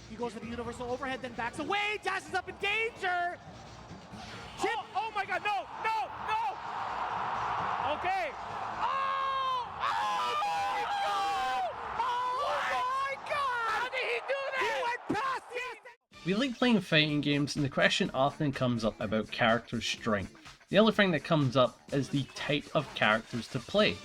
He goes for the universal overhead, then backs away, dashes up in danger! Chip. Oh my god, no! Okay. Oh my god! How did he do that? He went past it! We like playing fighting games, and the question often comes up about character strength. The other thing that comes up is the type of characters to play.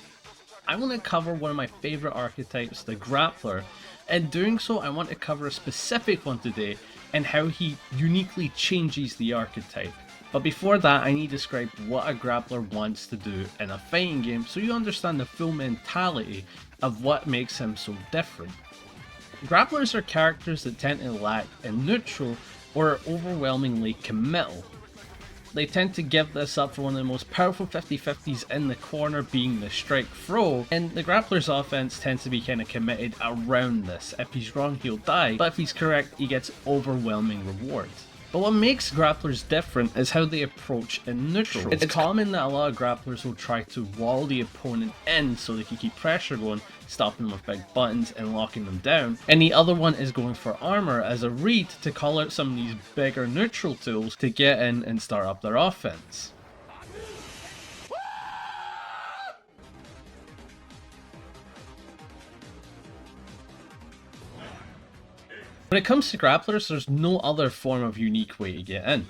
I want to cover one of my favourite archetypes, the Grappler. In doing so, I want to cover a specific one today and how he uniquely changes the archetype. But before that, I need to describe what a Grappler wants to do in a fighting game so you understand the full mentality of what makes him so different. Grapplers are characters that tend to lack in neutral or are overwhelmingly committal. They tend to give this up for one of the most powerful 50-50s in the corner, being the strike throw, and the Grappler's offense tends to be kind of committed around this. If he's wrong, he'll die, but if he's correct, he gets overwhelming rewards. But what makes Grapplers different is how they approach in neutral. It's common that a lot of Grapplers will try to wall the opponent in so they can keep pressure going, stopping them with big buttons and locking them down. And the other one is going for armor as a read to call out some of these bigger neutral tools to get in and start up their offense. When it comes to Grapplers, there's no other form of unique way to get in.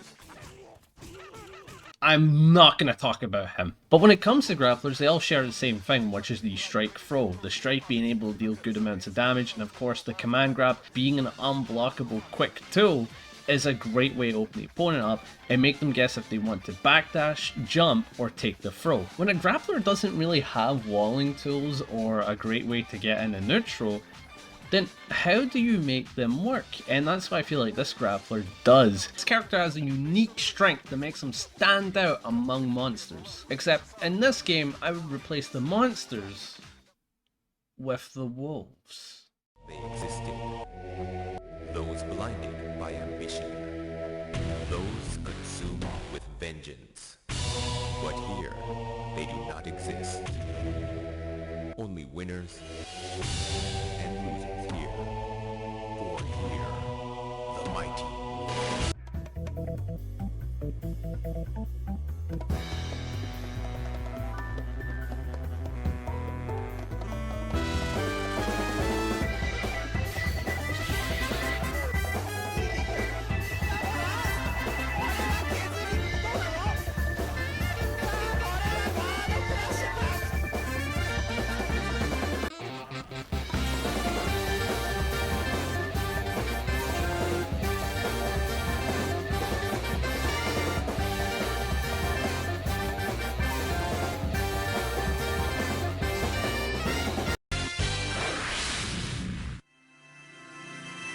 I'm not going to talk about him. But when it comes to Grapplers, they all share the same thing, which is the strike throw. The strike being able to deal good amounts of damage, and of course the command grab being an unblockable quick tool is a great way to open the opponent up and make them guess if they want to backdash, jump, or take the throw. When a Grappler doesn't really have walling tools or a great way to get in a neutral, then how do you make them work? And that's what I feel like this Grappler does. This character has a unique strength that makes him stand out among monsters. Except in this game, I would replace the monsters with the wolves. They existed. Those blinded by ambition. Those consumed with vengeance. But here, they do not exist. Only winners and losers here. For here, the mighty.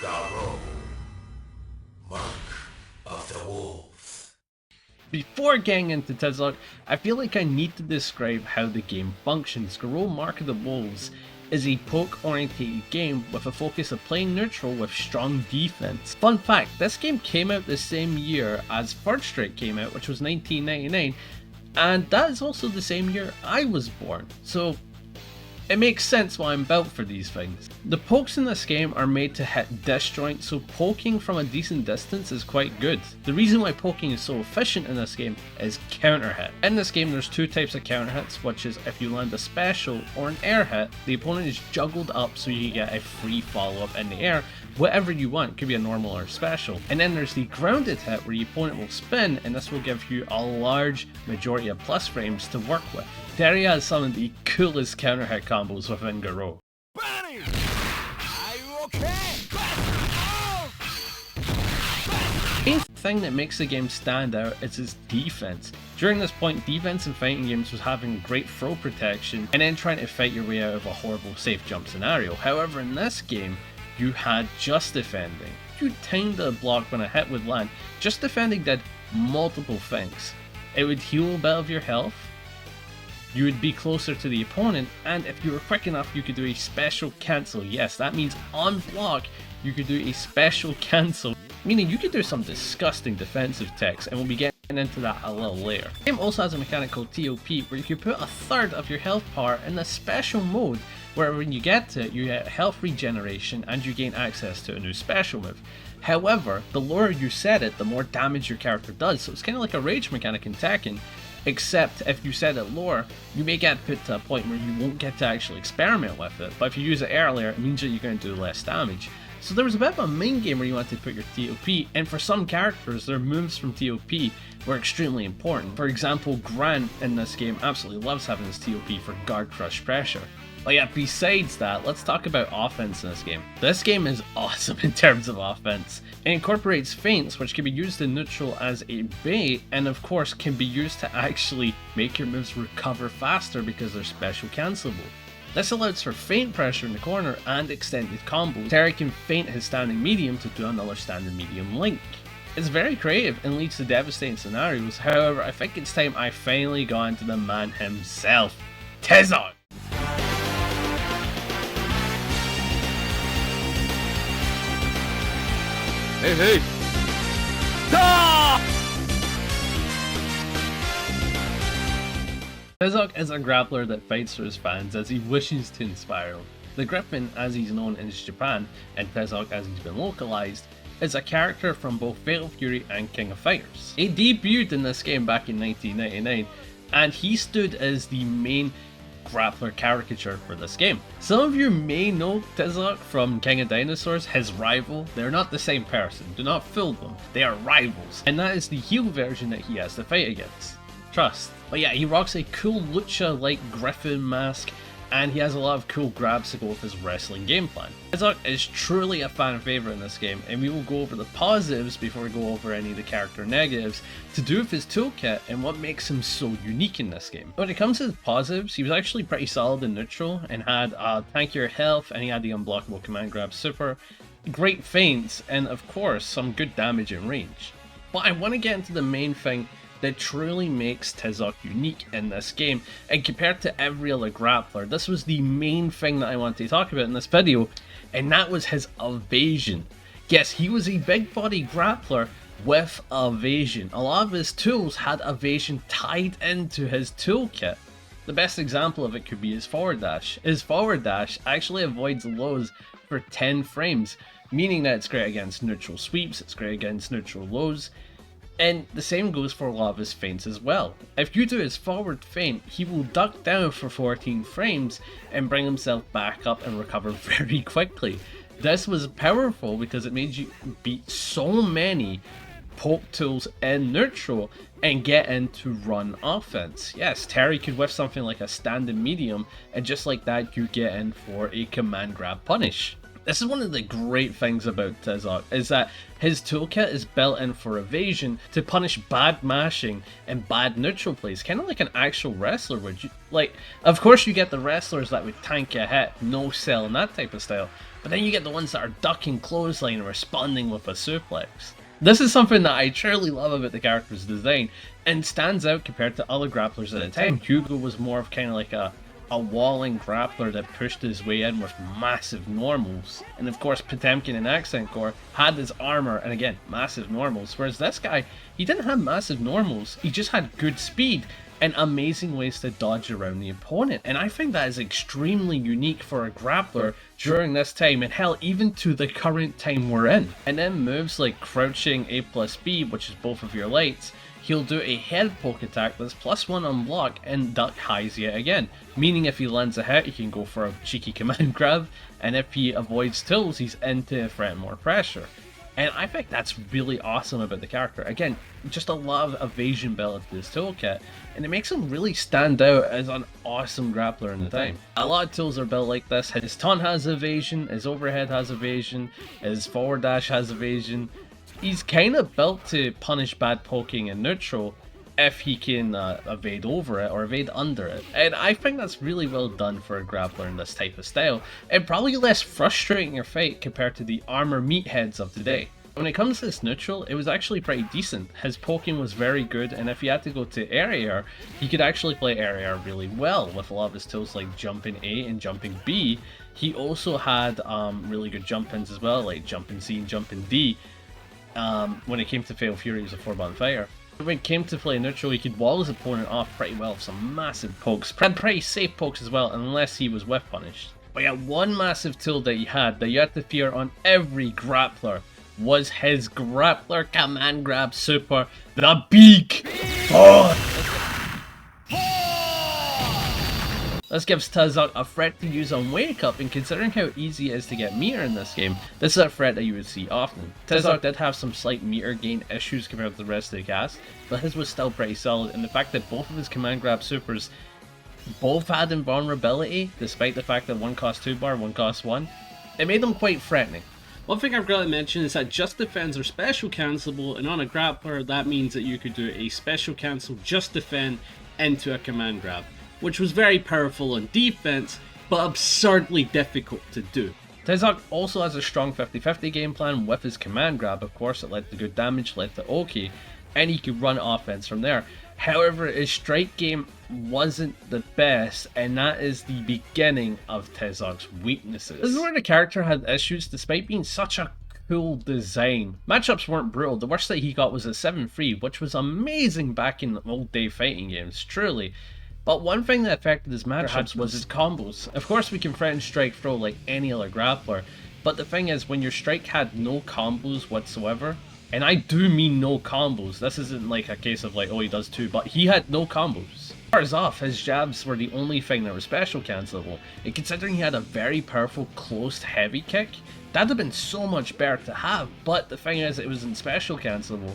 Garou, Mark of the Wolves. Before getting into Tizlock, I feel like I need to describe how the game functions. Garou Mark of the Wolves is a poke-oriented game with a focus of playing neutral with strong defense. Fun fact, this game came out the same year as Third Strike came out, which was 1999, and that is also the same year I was born, so it makes sense why I'm built for these things. The pokes in this game are made to hit disjoint, so poking from a decent distance is quite good. The reason why poking is so efficient in this game is counter hit. In this game there's two types of counter hits, which is if you land a special or an air hit, the opponent is juggled up so you get a free follow up in the air, whatever you want, could be a normal or a special. And then there's the grounded hit where the opponent will spin, and this will give you a large majority of plus frames to work with. Terry has some of the coolest counter hit combos within Garou. Bunny! Are you okay? The main thing that makes the game stand out is its defense. During this point, defense in fighting games was having great throw protection and then trying to fight your way out of a horrible safe jump scenario. However, in this game, you had just defending. You timed the block when a hit would land. Just defending did multiple things. It would heal a bit of your health, you would be closer to the opponent, and if you were quick enough you could do a special cancel. Yes, that means on block you could do a special cancel, meaning you could do some disgusting defensive techs, and we'll be getting into that a little later. The game also has a mechanic called TOP where you can put a third of your health power in a special mode where when you get to it, you get health regeneration and you gain access to a new special move. However, the lower you set it, the more damage your character does, so it's kind of like a rage mechanic in Tekken, except if you set it lower, you may get put to a point where you won't get to actually experiment with it, but if you use it earlier, it means that you're going to do less damage. So there was a bit of a main game where you wanted to put your TOP, and for some characters, their moves from TOP were extremely important. For example, Grant in this game absolutely loves having his TOP for guard crush pressure. But yeah, besides that, let's talk about offense in this game. This game is awesome in terms of offense. It incorporates feints, which can be used in neutral as a bait, and of course can be used to actually make your moves recover faster because they're special cancelable. This allows for feint pressure in the corner and extended combos. Terry can feint his standing medium to do another standing medium link. It's very creative and leads to devastating scenarios, however I think it's time I finally got into the man himself, Tezok! Hey, hey! Ah! Tezok is a grappler that fights for his fans as he wishes to inspire them. The Griffin, as he's known in Japan, and Tezok as he's been localized, is a character from both Fatal Fury and King of Fighters. He debuted in this game back in 1999, and he stood as the main grappler caricature for this game. Some of you may know Tezok from King of Dinosaurs, his rival. They're not the same person, do not fool them, they are rivals, and that is the heel version that he has to fight against. Trust. But yeah, he rocks a cool lucha-like griffin mask, and he has a lot of cool grabs to go with his wrestling game plan. Tezok is truly a fan favorite in this game, and we will go over the positives before we go over any of the character negatives to do with his toolkit and what makes him so unique in this game. When it comes to the positives, he was actually pretty solid in neutral and had tankier health, and he had the unblockable command grab super, great feints, and of course some good damage in range. But I want to get into the main thing that truly makes Tezok unique in this game, and compared to every other grappler, this was the main thing that I wanted to talk about in this video, and that was his evasion. Yes, he was a big body grappler with evasion. A lot of his tools had evasion tied into his toolkit. The best example of it could be his forward dash. His forward dash actually avoids lows for 10 frames, meaning that it's great against neutral sweeps, it's great against neutral lows, and the same goes for a lot of his feints as well. If you do his forward feint, he will duck down for 14 frames and bring himself back up and recover very quickly. This was powerful because it made you beat so many poke tools in neutral and get into run offense. Yes, Terry could whiff something like a standing medium, and just like that you get in for a command grab punish. This is one of the great things about Tezok, is that his toolkit is built in for evasion to punish bad mashing and bad neutral plays, kind of like an actual wrestler would. Like, of course you get the wrestlers that would tank a hit, no sell and that type of style, but then you get the ones that are ducking clothesline and responding with a suplex. This is something that I truly love about the character's design, and stands out compared to other grapplers at the time. Hugo was more of kind of like a walling grappler that pushed his way in with massive normals, and of course Potemkin and Accent Core had his armor and again massive normals, whereas this guy, he didn't have massive normals, he just had good speed and amazing ways to dodge around the opponent, and I think that is extremely unique for a grappler during this time, and hell, even to the current time we're in. And then moves like crouching A+B, which is both of your lights, he'll do a head poke attack that's +1 on block and duck highs yet again, meaning if he lands a hit he can go for a cheeky command grab, and if he avoids tools he's into threat more pressure. And I think that's really awesome about the character. Again, just a lot of evasion built into his toolkit, and it makes him really stand out as an awesome grappler in the time. A lot of tools are built like this. His taunt has evasion, his overhead has evasion, his forward dash has evasion. He's kind of built to punish bad poking in neutral if he can evade over it or evade under it. And I think that's really well done for a grappler in this type of style, and probably less frustrating your fight compared to the armor meatheads of today. When it comes to this neutral, it was actually pretty decent. His poking was very good, and if he had to go to area, he could actually play area really well with a lot of his tools like jumping A and jumping B. He also had really good jump-ins as well, like jumping C and jumping D. When it came to Fatal Fury, he was a 4-button fighter. When it came to play neutral, he could wall his opponent off pretty well with some massive pokes, and pretty safe pokes as well, unless he was whiff punished. But yeah, one massive tool that he had that you had to fear on every grappler was his Grappler command grab super, the Beak. This gives Tezok a threat to use on Wake Up, and considering how easy it is to get meter in this game, this is a threat that you would see often. Tezok did have some slight meter gain issues compared to the rest of the cast, but his was still pretty solid, and the fact that both of his command grab supers both had invulnerability, despite the fact that one cost 2 bar, one cost 1, it made them quite threatening. One thing I've got to mention is that just defends are special cancelable, and on a grappler that means that you could do a special cancel just defend into a command grab, which was very powerful on defense, but absurdly difficult to do. Tezok also has a strong 50-50 game plan with his command grab. Of course, it led to good damage, led to OK, and he could run offense from there. However, his strike game wasn't the best, and that is the beginning of Tezok's weaknesses. This is where the character had issues despite being such a cool design. Matchups weren't brutal. The worst that he got was a 7-3, which was amazing back in the old day fighting games, truly. But one thing that affected his matchups was his combos. Of course, we can threaten strike throw like any other grappler, but the thing is, when your strike had no combos whatsoever, and I do mean no combos, this isn't like a case of like, oh, he does 2, but he had no combos. Bars off, his jabs were the only thing that were special cancelable, and considering he had a very powerful closed heavy kick, that'd have been so much better to have, but the thing is, it was in special cancelable.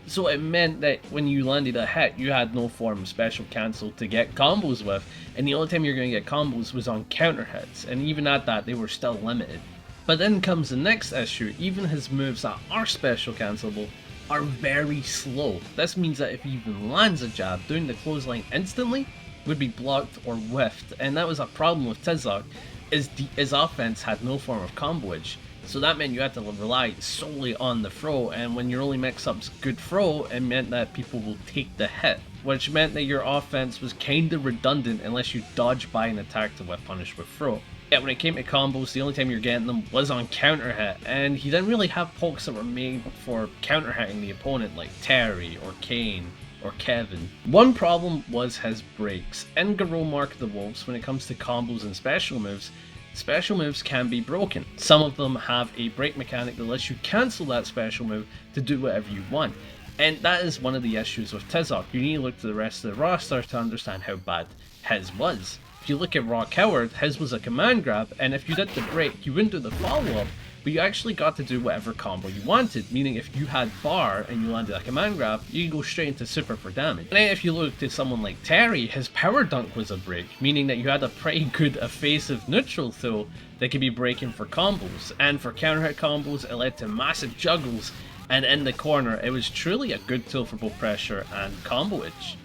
So it meant that when you landed a hit, you had no form of special cancel to get combos with, and the only time you're going to get combos was on counter hits, and even at that, they were still limited. But then comes the next issue. Even his moves that are special cancelable are very slow. This means that if he even lands a jab, doing the clothesline instantly would be blocked or whiffed, and that was a problem with Tezok, his offense had no form of combo edge. So that meant you had to rely solely on the throw, and when your only mix-up's good throw, it meant that people will take the hit, which meant that your offense was kinda redundant unless you dodge by an attack to whiff punish with throw. Yeah, when it came to combos, the only time you're getting them was on counter hit, and he didn't really have pokes that were made for counter hitting the opponent like Terry or Kane or Kevin. One problem was his breaks. In Garou Mark of the Wolves, when it comes to combos and special moves can be broken. Some of them have a break mechanic that lets you cancel that special move to do whatever you want. And that is one of the issues with Tezok. You need to look to the rest of the roster to understand how bad his was. If you look at Raw Coward, his was a command grab, and if you did the break, you wouldn't do the follow-up, but you actually got to do whatever combo you wanted, meaning if you had bar and you landed a command grab, you could go straight into super for damage. And then if you look to someone like Terry, his power dunk was a break, meaning that you had a pretty good evasive neutral throw that could be breaking for combos, and for counter hit combos it led to massive juggles, and in the corner it was truly a good tool for both pressure and combo edge.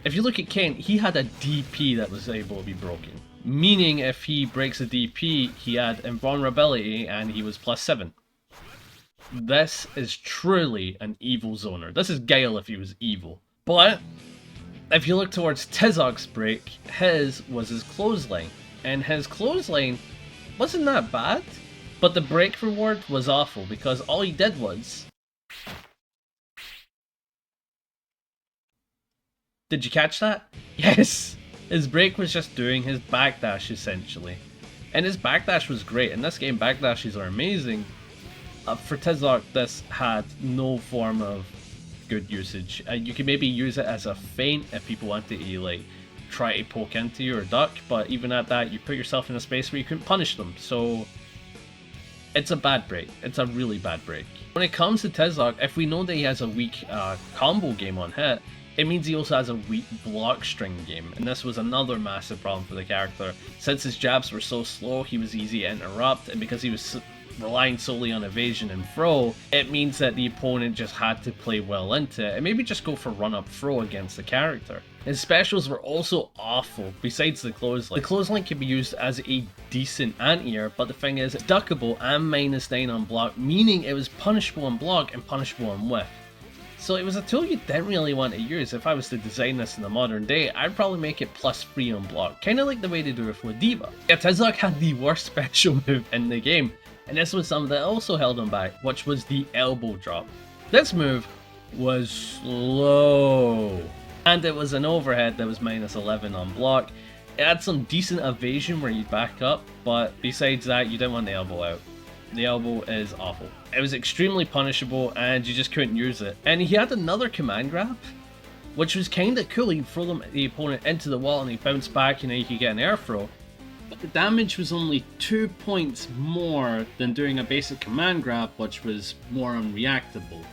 If you look at Kane, he had a DP that was able to be broken. Meaning if he breaks a DP, he had invulnerability and he was +7. This is truly an evil zoner. This is Gale if he was evil. But if you look towards Tezok's break, his was his clothesline. And his clothesline wasn't that bad. But the break reward was awful because all he did was... Did you catch that? Yes! His break was just doing his backdash essentially. And his backdash was great. In this game, backdashes are amazing. For Tezok, this had no form of good usage. You can maybe use it as a feint if people want to like try to poke into you or duck, but even at that, you put yourself in a space where you couldn't punish them. So it's a bad break. It's a really bad break. When it comes to Tezok, if we know that he has a weak combo game on hit, it means he also has a weak block string game, and this was another massive problem for the character. Since his jabs were so slow, he was easy to interrupt, and because he was relying solely on evasion and throw, it means that the opponent just had to play well into it, and maybe just go for run-up throw against the character. His specials were also awful, besides the clothesline. The clothesline can be used as a decent anti-air, but the thing is, it's duckable and -9 on block, meaning it was punishable on block and punishable on whiff. So it was a tool you didn't really want to use. If I was to design this in the modern day, I'd probably make it +3 on block, kinda like the way they do it with D.Va. Yeah, Tezok had the worst special move in the game, and this was something that also held him back, which was the elbow drop. This move was slow, and it was an overhead that was -11 on block, It had some decent evasion where you'd back up, but besides that, you didn't want the elbow out. The elbow is awful. It was extremely punishable and you just couldn't use it. And he had another command grab, which was kind of cool. He'd throw the opponent into the wall and he'd bounce back, and then you could get an air throw. But the damage was only 2 points more than doing a basic command grab, which was more unreactable.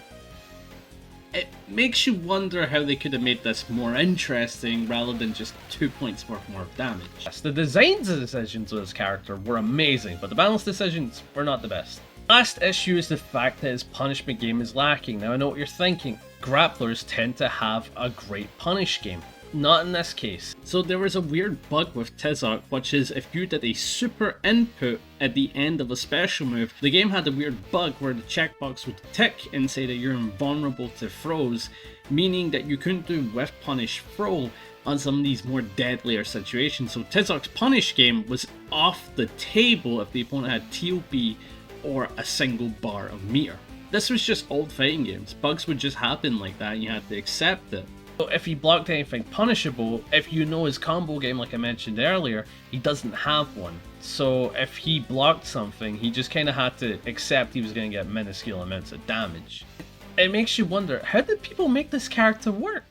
It makes you wonder how they could have made this more interesting rather than just 2 points worth more of damage. Yes, the designs of decisions of this character were amazing, but the balance decisions were not the best. Last issue is the fact that his punishment game is lacking. Now I know what you're thinking. Grapplers tend to have a great punish game. Not in this case. So there was a weird bug with Tizoc, which is if you did a super input at the end of a special move, the game had a weird bug where the checkbox would tick and say that you're invulnerable to throws, meaning that you couldn't do whiff punish throw on some of these more deadlier situations. So Tizoc's punish game was off the table if the opponent had TOP or a single bar of meter. This was just old fighting games. Bugs would just happen like that and you had to accept it. So if he blocked anything punishable, if you know his combo game like I mentioned earlier, he doesn't have one. So if he blocked something, he just kind of had to accept he was going to get minuscule amounts of damage. It makes you wonder, how did people make this character work?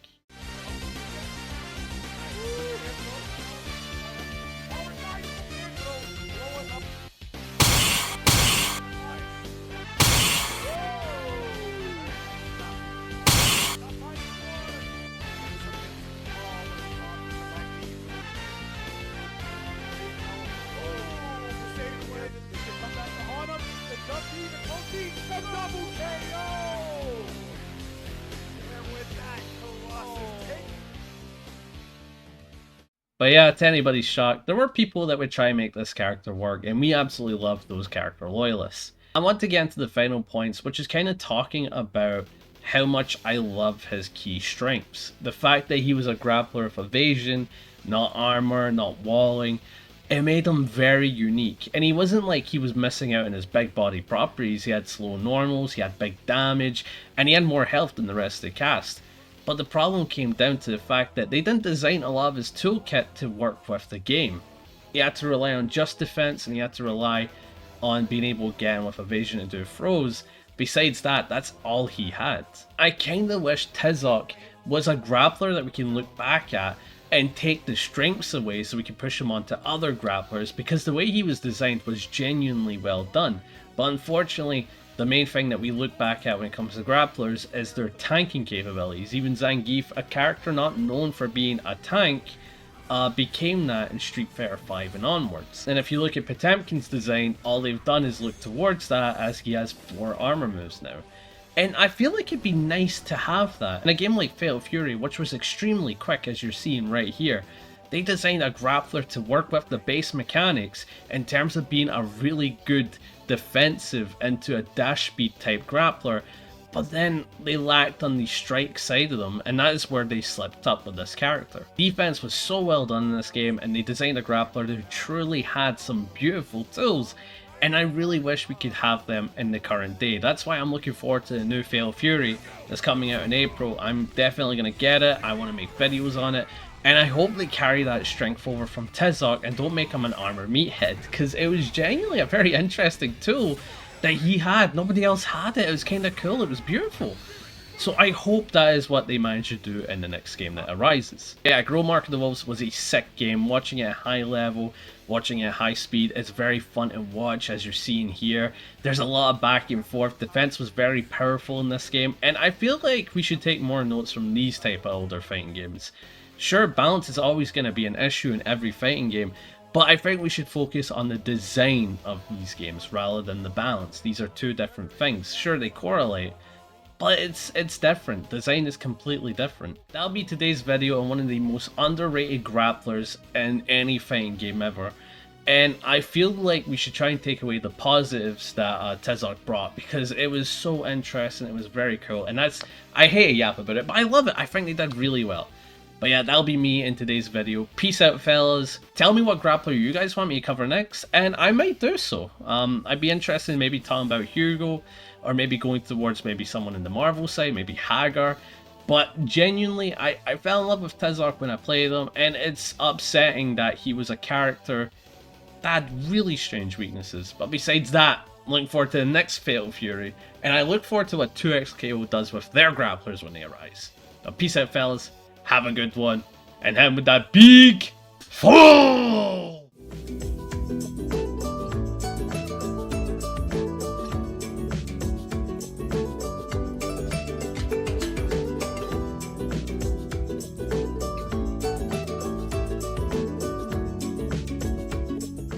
But yeah, to anybody's shock, there were people that would try and make this character work, and we absolutely loved those character loyalists. I want to get into the final points, which is kind of talking about how much I love his key strengths. The fact that he was a grappler of evasion, not armor, not walling, it made him very unique. And he wasn't like he was missing out on his big body properties. He had slow normals, he had big damage, and he had more health than the rest of the cast. But the problem came down to the fact that they didn't design a lot of his toolkit to work with the game. He had to rely on just defense, and he had to rely on being able to get in with evasion and do throws. Besides that, that's all he had. I kinda wish Tizoc was a grappler that we can look back at and take the strengths away so we can push him onto other grapplers, because the way he was designed was genuinely well done. But unfortunately, the main thing that we look back at when it comes to grapplers is their tanking capabilities. Even Zangief, a character not known for being a tank, became that in Street Fighter V and onwards. And if you look at Potemkin's design, all they've done is look towards that, as he has 4 armor moves now. And I feel like it'd be nice to have that. In a game like Fatal Fury, which was extremely quick as you're seeing right here, they designed a grappler to work with the base mechanics in terms of being a really good defensive into a dash speed type grappler, but then they lacked on the strike side of them, and that is where they slipped up with this character. Defense was so well done in this game, and they designed a grappler who truly had some beautiful tools, and I really wish we could have them in the current day. That's why I'm looking forward to the new Fatal Fury that's coming out in April. I'm definitely going to get it, I want to make videos on it, and I hope they carry that strength over from Tizoc and don't make him an armor meathead, because it was genuinely a very interesting tool that he had. Nobody else had it. It was kind of cool. It was beautiful. So I hope that is what they manage to do in the next game that arises. Yeah, Garou Mark of the Wolves was a sick game. Watching it at high level, watching it at high speed, it's very fun to watch, as you're seeing here. There's a lot of back and forth. Defense was very powerful in this game, and I feel like we should take more notes from these type of older fighting games. Sure, balance is always going to be an issue in every fighting game, but I think we should focus on the design of these games rather than the balance. These are two different things. Sure, they correlate, but it's different. Design is completely different. That'll be today's video on one of the most underrated grapplers in any fighting game ever. And I feel like we should try and take away the positives that Tizoc brought, because it was so interesting, it was very cool. And that's, I hate a yap about it, but I love it. I think they did really well. But yeah, that'll be me in today's video. Peace out, fellas. Tell me what grappler you guys want me to cover next, and I might do so. I'd be interested in maybe talking about Hugo, or maybe going towards maybe someone in the Marvel side, maybe Hagar. But genuinely, I fell in love with Patriarch when I played him, and it's upsetting that he was a character that had really strange weaknesses. But besides that, I'm looking forward to the next Fatal Fury, and I look forward to what 2XKO does with their grapplers when they arise. Now, peace out, fellas. Have a good one, and hand with that big fall!